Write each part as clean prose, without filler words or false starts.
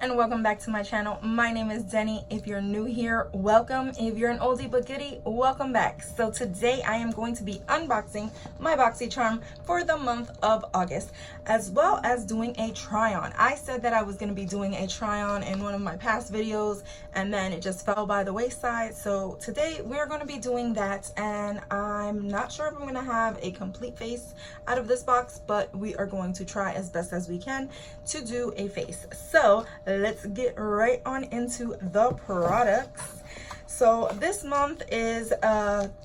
and welcome back to my channel. My name is Deni. If you're new here, welcome. If you're an oldie but goodie, welcome back. So today I am going to be unboxing my Boxy charm for the month of August, as well as doing a try on. I said that I was going to be doing a try on in one of my past videos, and then it just fell by the wayside. So today we're going to be doing that, and I'm not sure if I'm going to have a complete face out of this box, but we are going to try as best as we can to do a face. So let's get right on into the products. So this month is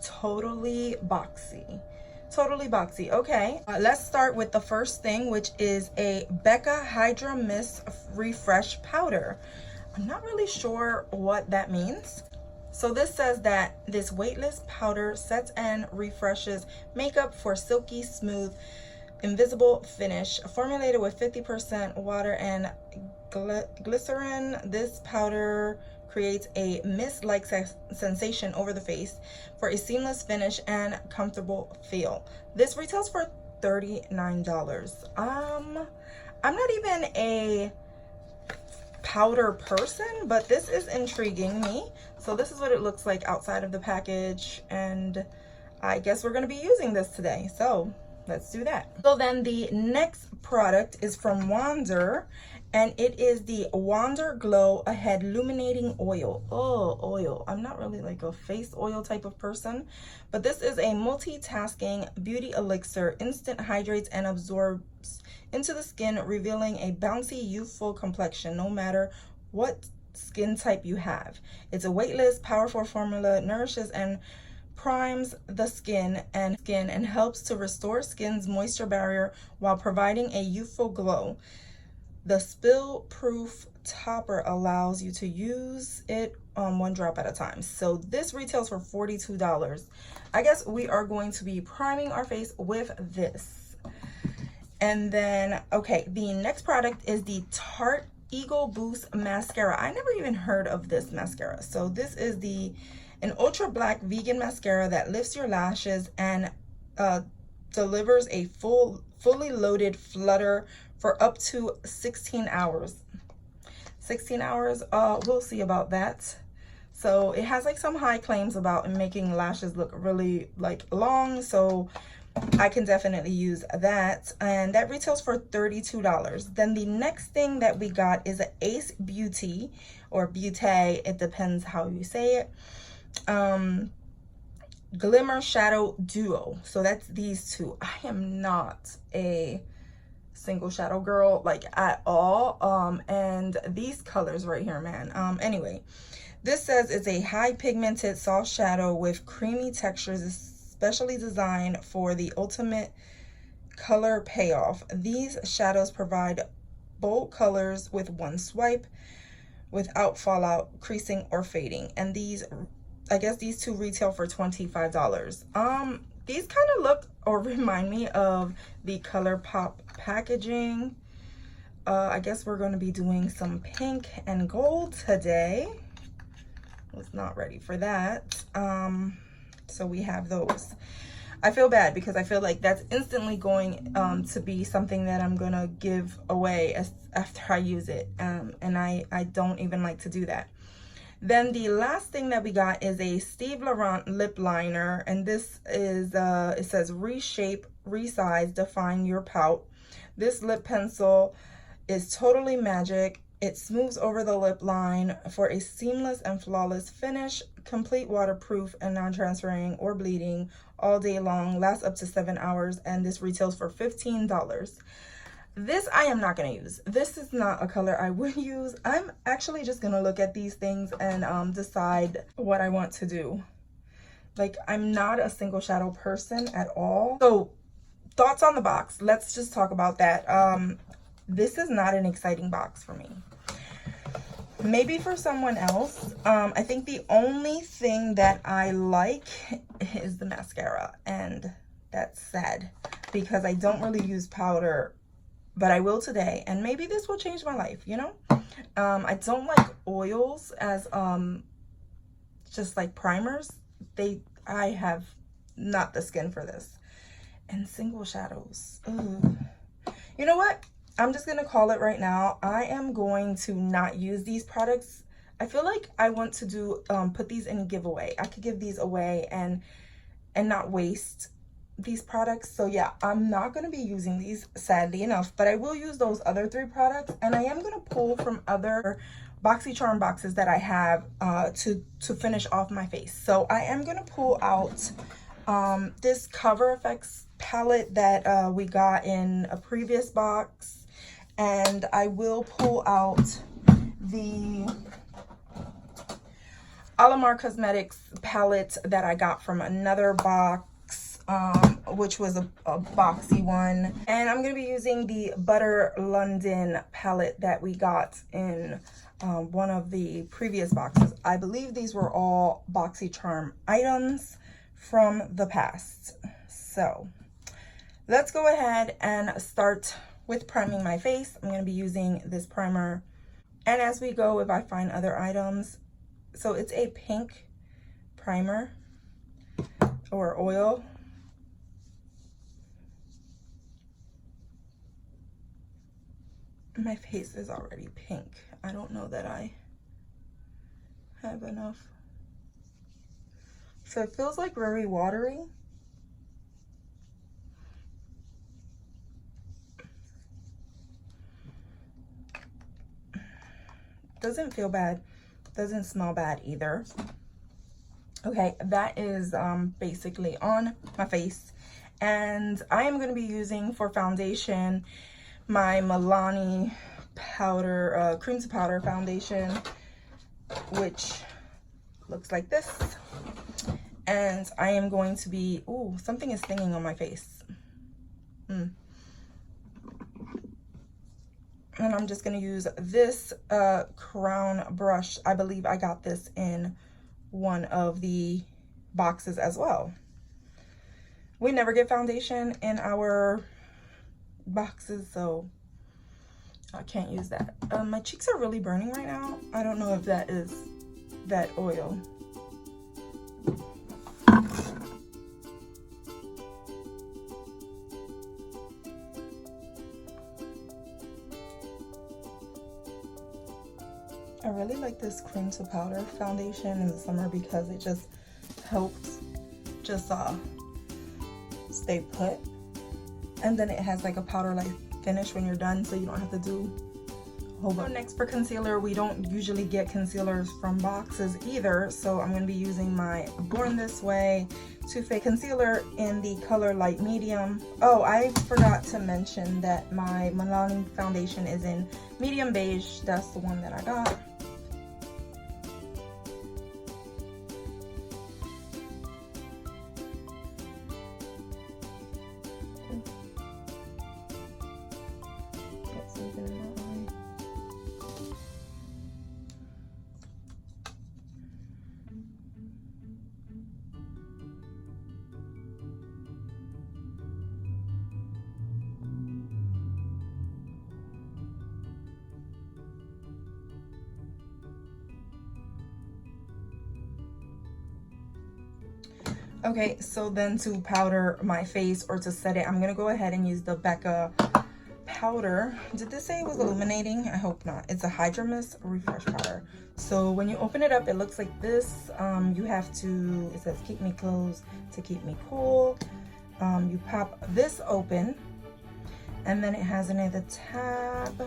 totally boxy. Okay, let's start with the first thing, which is a Becca Hydra Mist Refresh Powder. I'm not really sure what that means. So this says that this weightless powder sets and refreshes makeup for silky smooth invisible finish, formulated with 50% water and glycerin. This powder creates a mist-like sensation over the face for a seamless finish and comfortable feel. This retails for $39. I'm not even a powder person, but this is intriguing me. So this is what it looks like outside of the package, and I guess we're going to be using this today. So let's do that. So then the next product is from Wander, and it is the Wander Glow Ahead Illuminating Oil. Oh, oil. I'm not really like a face oil type of person, but this is a multitasking beauty elixir, instant hydrates and absorbs into the skin, revealing a bouncy, youthful complexion no matter what skin type you have. It's a weightless, powerful formula, nourishes and primes the skin and helps to restore skin's moisture barrier while providing a youthful glow. The spill-proof topper allows you to use it on one drop at a time. So this retails for $42. I guess we are going to be priming our face with this. And then, okay, the next product is the Tarte Eagle Boost Mascara. I never even heard of this mascara. So this is an ultra black vegan mascara that lifts your lashes and delivers a fully loaded flutter for up to 16 hours. 16 hours, we'll see about that. So it has like some high claims about making lashes look really like long, so I can definitely use that, and that retails for $32. Then the next thing that we got is an Ace Beauty, or Beauty, it depends how you say it, Glimmer Shadow Duo. So that's these two. I am not a single shadow girl like at all, and these colors right here, man. Anyway, this says it's a high pigmented soft shadow with creamy textures, especially designed for the ultimate color payoff. These shadows provide bold colors with one swipe without fallout, creasing, or fading. And these, I guess these two retail for $25. These kind of look or remind me of the ColourPop packaging. I guess we're going to be doing some pink and gold today. Was not ready for that. So we have those. I feel bad because I feel like that's instantly going to be something that I'm gonna give away after I use it, and I don't even like to do that. Then the last thing that we got is a Steve Laurent lip liner, and this is it says reshape, resize, define your pout. This lip pencil is totally magic. It smooths over the lip line for a seamless and flawless finish, complete waterproof and non-transferring or bleeding all day long, lasts up to 7 hours, and this retails for $15. This I am not going to use. This is not a color I would use. I'm actually just going to look at these things and decide what I want to do. Like, I'm not a single shadow person at all. So thoughts on the box. Let's just talk about that. This is not an exciting box for me. Maybe for someone else. I think the only thing that I like is the mascara, and that's sad because I don't really use powder, but I will today, and maybe this will change my life, you know? I don't like oils as just like primers. I have not the skin for this. And single shadows. Ugh. You know what? I'm just gonna call it right now. I am going to not use these products. I feel like I want to do put these in giveaway. I could give these away and not waste these products. So yeah, I'm not going to be using these, sadly enough, but I will use those other 3 products, and I am going to pull from other BoxyCharm boxes that I have to finish off my face. So I am going to pull out this Cover FX palette that we got in a previous box, and I will pull out the Alamar Cosmetics palette that I got from another box, which was a Boxy one. And I'm going to be using the Butter London palette that we got in one of the previous boxes. I believe these were all BoxyCharm items from the past. So let's go ahead and start with priming my face. I'm going to be using this primer. And as we go, if I find other items, so it's a pink primer or oil. My face is already pink. I don't know that I have enough. So it feels like very watery. Doesn't feel bad. Doesn't smell bad either. Okay, that is basically on my face. And I am going to be using for foundation my Milani powder, cream to powder foundation, which looks like this. And I am going to be, ooh, something is stinging on my face. And I'm just going to use this crown brush. I believe I got this in one of the boxes as well. We never get foundation in our boxes, so I can't use that. My cheeks are really burning right now. I don't know if that is that oil. I really like this cream to powder foundation in the summer because it just helps just stay put. And then it has like a powder-like finish when you're done, so you don't have to do a whole bunch. So next for concealer, we don't usually get concealers from boxes either, so I'm going to be using my Born This Way Too Faced concealer in the color light medium. Oh, I forgot to mention that my Milani foundation is in medium beige. That's the one that I got. Okay, so then to powder my face or to set it, I'm gonna go ahead and use the Becca powder. Did this say it was illuminating? I hope not. It's a Hydra Mist Refresh Powder. So when you open it up, it looks like this. You have to, it says keep me closed to keep me cool. You pop this open, and then it has another tab.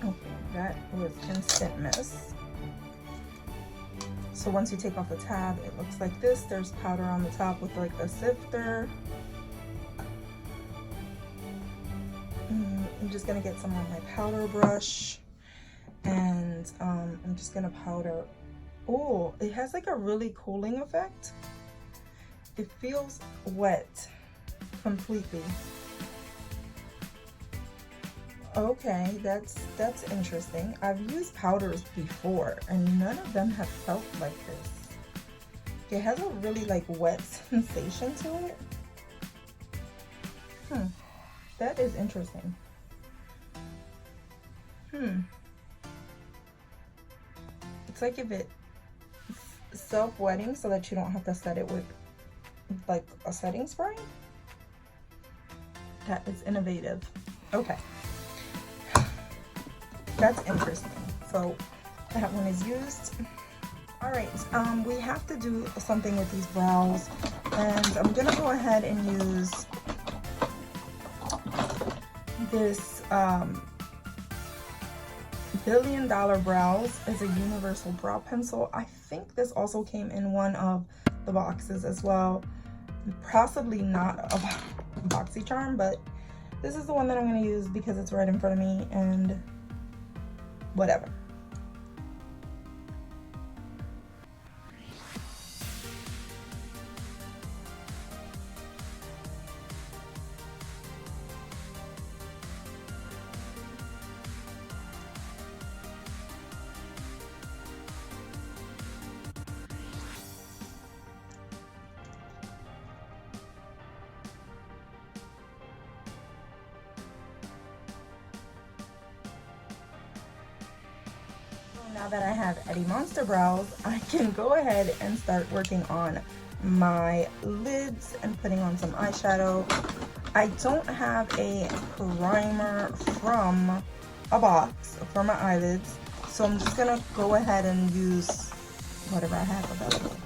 Okay, that was Instant Mist. So once you take off the tab, it looks like this. There's powder on the top with like a sifter. I'm just gonna get some on my powder brush, and I'm just gonna powder. Oh, it has like a really cooling effect. It feels wet completely. Okay, that's interesting. I've used powders before and none of them have felt like this. It has a really like wet sensation to it. That is interesting. It's like if it's self-wetting so that you don't have to set it with like a setting spray. That is innovative. Okay. That's interesting. So that one is used. All right, we have to do something with these brows, and I'm gonna go ahead and use this $1 Billion Brows as a universal brow pencil. I think this also came in one of the boxes as well. Possibly not a Boxy charm, but this is the one that I'm gonna use because it's right in front of me and whatever. Now that I have Eddie Monster brows, I can go ahead and start working on my lids and putting on some eyeshadow. I don't have a primer from a box for my eyelids, so I'm just gonna go ahead and use whatever I have available,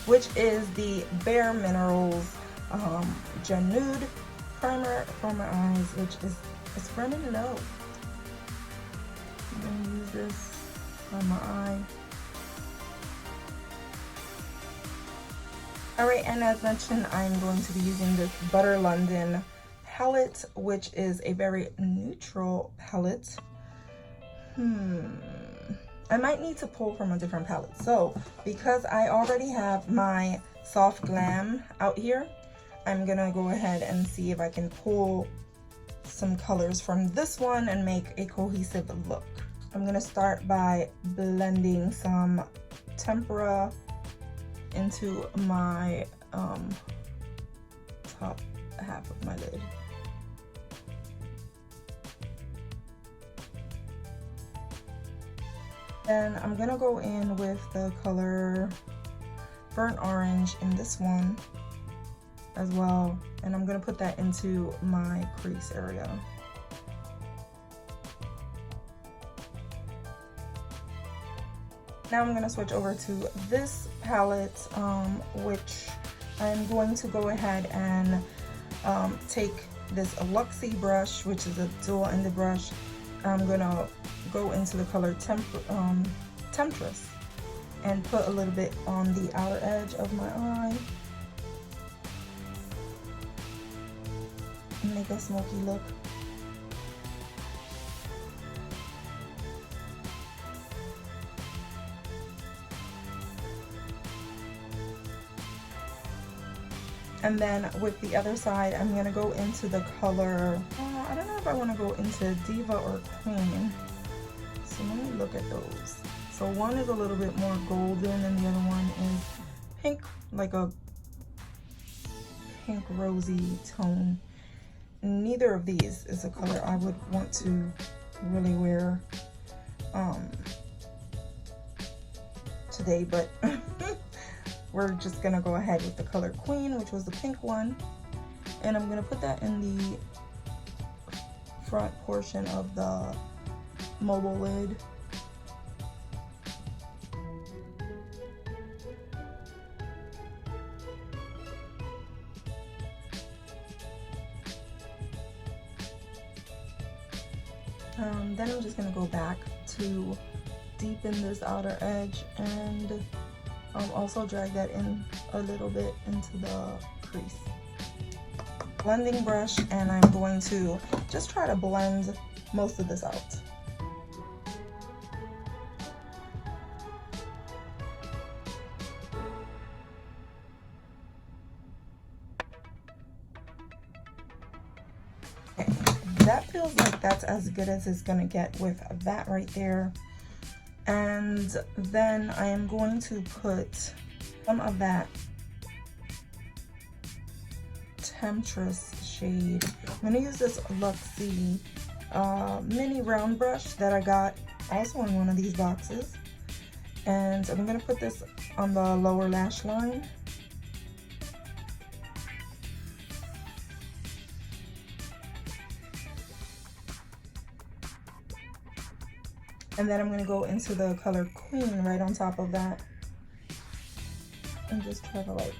which is the Bare Minerals Gen Nude primer for my eyes, which is running low. I'm gonna use this on my eye. Alright, and as mentioned, I'm going to be using this Butter London palette, which is a very neutral palette. I might need to pull from a different palette. So, because I already have my Soft Glam out here, I'm gonna go ahead and see if I can pull some colors from this one and make a cohesive look. I'm gonna start by blending some tempera into my top half of my lid. Then I'm gonna go in with the color Burnt Orange in this one as well, and I'm gonna put that into my crease area. Now I'm going to switch over to this palette, which I'm going to go ahead and take this Luxie brush, which is a dual-ended brush. I'm going to go into the color Temptress and put a little bit on the outer edge of my eye. And make a smoky look. And then with the other side, I'm gonna go into the color, I don't know if I wanna go into Diva or Queen. So let me look at those. So one is a little bit more golden and the other one is pink, like a pink rosy tone. Neither of these is a color I would want to really wear today, but we're just gonna go ahead with the color Queen, which was the pink one, and I'm gonna put that in the front portion of the mobile lid. Then I'm just gonna go back to deepen this outer edge and also drag that in a little bit into the crease. Blending brush, and I'm going to just try to blend most of this out. Okay, that feels like that's as good as it's gonna get with that right there. And then I am going to put some of that Temptress shade. I'm going to use this Luxie mini round brush that I got also in one of these boxes. And I'm going to put this on the lower lash line. And then I'm going to go into the color Queen right on top of that. And just try to like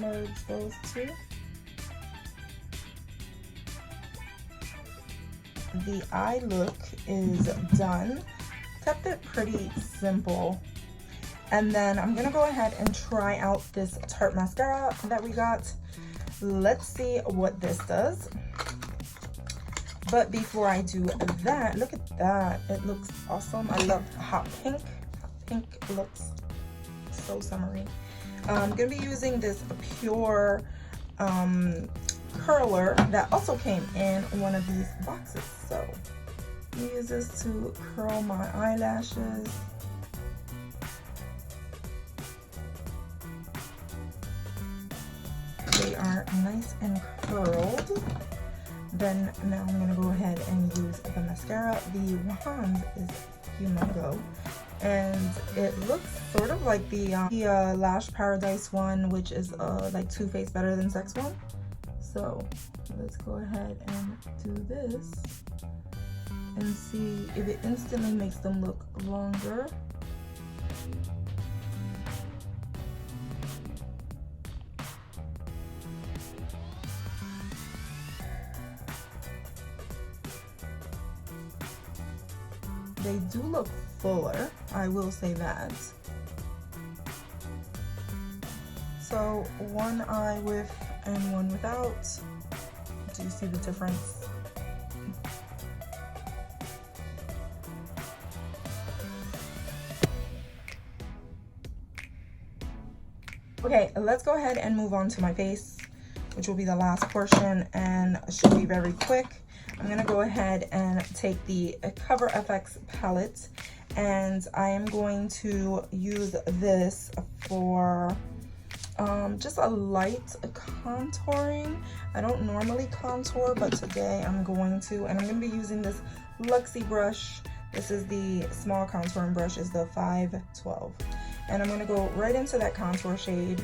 merge those two. The eye look is done. Kept it pretty simple. And then I'm gonna go ahead and try out this Tarte mascara that we got. Let's see what this does. But before I do that, look at that. It looks awesome. I love hot pink. Hot pink looks so summery. I'm gonna be using this pure curler that also came in one of these boxes. So I'm gonna use this to curl my eyelashes. They are nice and curled. Then now I'm gonna go ahead and use the mascara. The wand is humongous, and it looks sort of like the Lash Paradise one, which is like Too Faced Better Than Sex one. So let's go ahead and do this and see if it instantly makes them look longer. They do look fuller, I will say that. So one eye with and one without. Do you see the difference? Okay, let's go ahead and move on to my face, which will be the last portion and should be very quick. I'm gonna go ahead and take the Cover FX palette, and I am going to use this for just a light contouring. I don't normally contour, but today I'm going to, and I'm gonna be using this Luxie brush. This is the small contouring brush, is the 512. And I'm gonna go right into that contour shade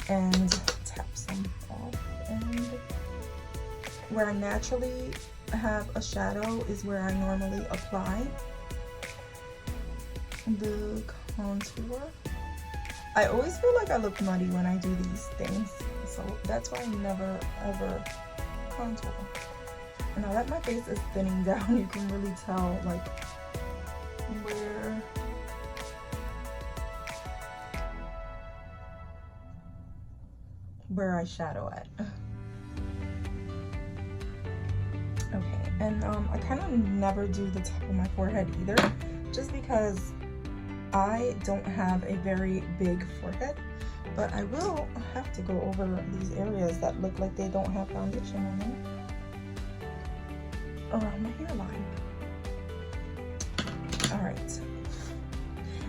and tap some off. And where I naturally have a shadow is where I normally apply the contour. I always feel like I look muddy when I do these things, so that's why I never ever contour. And now that my face is thinning down, you can really tell like where I shadow at. Okay, and I kind of never do the top of my forehead either, just because I don't have a very big forehead, but I will have to go over these areas that look like they don't have foundation on them around my hairline. All right,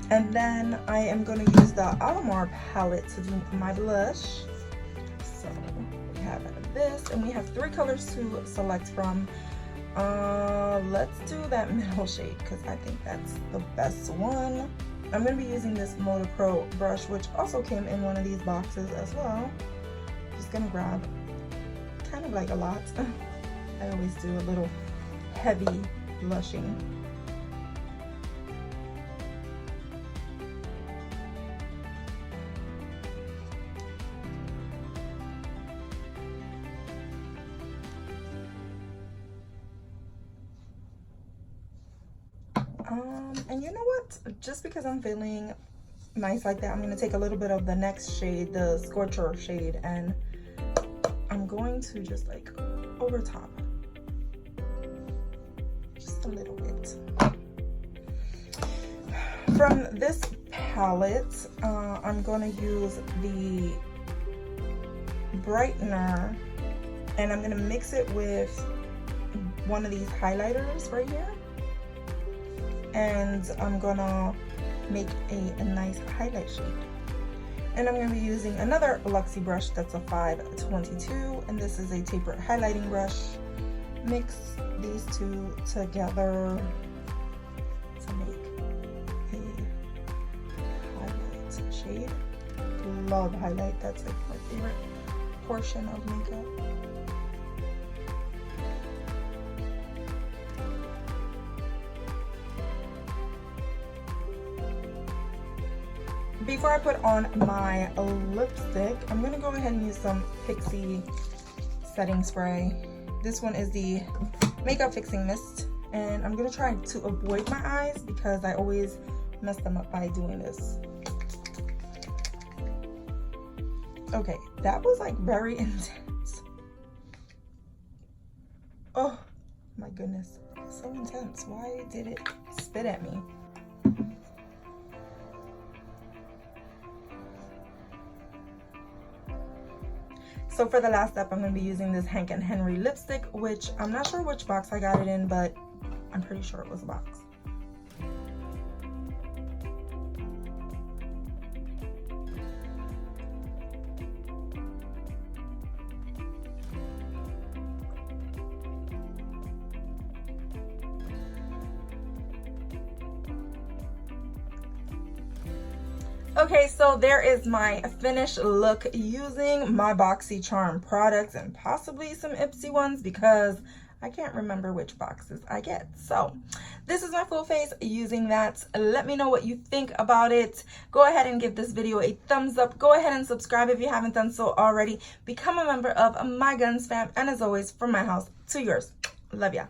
and then I am going to use the Alamar palette to do my blush. So we have this, and we have 3 colors to select from. Let's do that middle shade because I think that's the best one. I'm going to be using this Motor Pro brush, which also came in one of these boxes as well. Just going to grab kind of like a lot. I always do a little heavy blushing. And you know what? Just because I'm feeling nice like that, I'm going to take a little bit of the next shade, the Scorcher shade, and I'm going to just like over top. Just a little bit. From this palette, I'm going to use the brightener, and I'm going to mix it with one of these highlighters right here. And I'm gonna make a nice highlight shade. And I'm gonna be using another Luxie brush that's a 522, and this is a tapered highlighting brush. Mix these two together to make a highlight shade. Love highlight, that's like my favorite portion of makeup. before I put on my lipstick, I'm gonna go ahead and use some Pixie setting spray. This one is the Makeup Fixing Mist, and I'm gonna try to avoid my eyes because I always mess them up by doing this. Okay, that was like very intense. Oh my goodness, so intense. Why did it spit at me? So for the last step, I'm going to be using this Hank & Henry lipstick, which I'm not sure which box I got it in, but I'm pretty sure it was a box. Okay, so there is my finished look using my BoxyCharm products and possibly some Ipsy ones because I can't remember which boxes I get. So this is my full face using that. Let me know what you think about it. Go ahead and give this video a thumbs up. Go ahead and subscribe if you haven't done so already. Become a member of my Gonzfam, and as always, from my house to yours. Love ya.